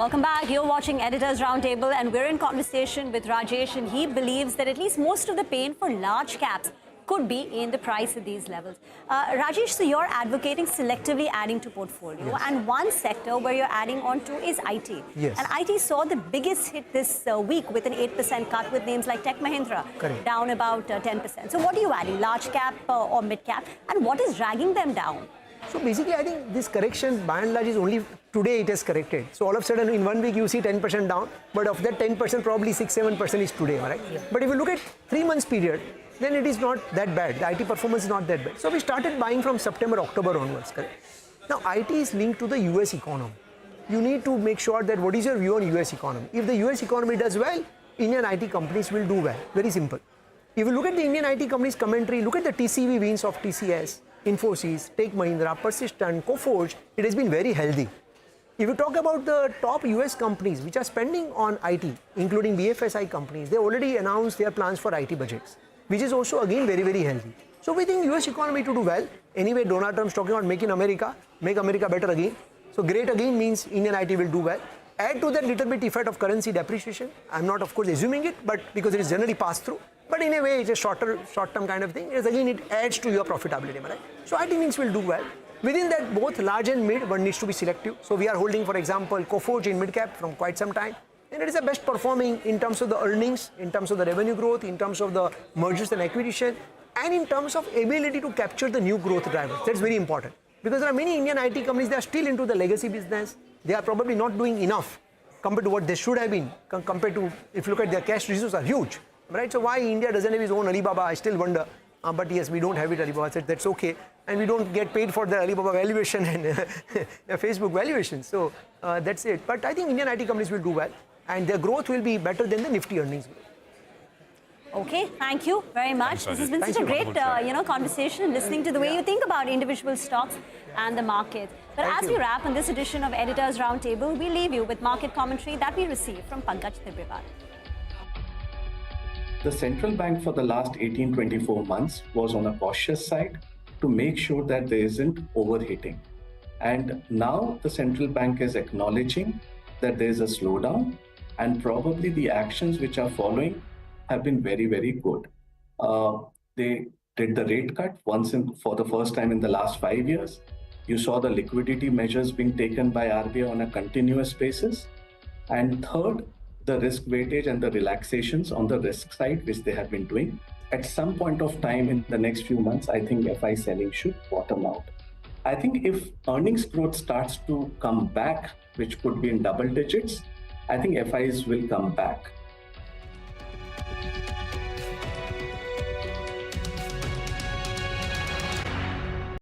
Welcome back. You're watching Editors Roundtable, and we're in conversation with Rajesh, and he believes that at least most of the pain for large caps could be in the price at these levels. Rajesh, so you're advocating selectively adding to portfolio, Yes. and one sector where you're adding on to is IT. Yes. And IT saw the biggest hit this week with an 8% cut with names like Tech Mahindra, Correct. down about 10%. So what are you adding, large cap or mid cap, and what is dragging them down? So basically, I think this correction by and large is only today it has corrected. So all of a sudden in 1 week you see 10% down, but of that 10% probably 6-7% is today, right? Yeah. But if you look at 3 months period, then it is not that bad. The IT performance is not that bad. So we started buying from September, October onwards, correct? Now IT is linked to the US economy. You need to make sure that what is your view on US economy. If the US economy does well, Indian IT companies will do well. Very simple. If you look at the Indian IT companies commentary, look at the TCV wins of TCS, Infosys, Tech Mahindra, Persistent, Coforge, it has been very healthy. If you talk about the top US companies which are spending on IT, including BFSI companies, they already announced their plans for IT budgets, which is also again very, very healthy. So we think US economy to do well. Anyway, Donald Trump's talking about make America better again. So great again means Indian IT will do well. Add to that little bit effect of currency depreciation. I'm not of course assuming it, but because it is generally passed through. But in a way, it's a short-term kind of thing. It's again, it adds to your profitability, right? So IT means will do well. Within that, both large and mid, one needs to be selective. So we are holding, for example, Coforge in mid-cap from quite some time. And it is the best performing in terms of the earnings, in terms of the revenue growth, in terms of the mergers and acquisition, and in terms of ability to capture the new growth drivers. That's very important. Because there are many Indian IT companies, they are still into the legacy business. They are probably not doing enough compared to what they should have been, compared to, if you look at their cash reserves are huge. Right? So why India doesn't have its own Alibaba, I still wonder. But yes, we don't have it Alibaba, so that's okay. And we don't get paid for the Alibaba valuation and Facebook valuation. So that's it. But I think Indian IT companies will do well. And their growth will be better than the nifty earnings growth. Okay, thank you very much. This has been such a great conversation, listening to the way you think about individual stocks and the market. But as we wrap on this edition of Editors Roundtable, we leave you with market commentary that we received from Pankaj Tibrewal. The central bank for the last 18-24 months was on a cautious side to make sure that there isn't overheating. And now the central bank is acknowledging that there is a slowdown, and probably the actions which are following have been very, very good. They did the rate cut for the first time in the last 5 years. You saw the liquidity measures being taken by RBI on a continuous basis. And third, the risk weightage and the relaxations on the risk side, which they have been doing. At some point of time in the next few months, I think FI selling should bottom out. I think if earnings growth starts to come back, which could be in double digits, I think FIs will come back.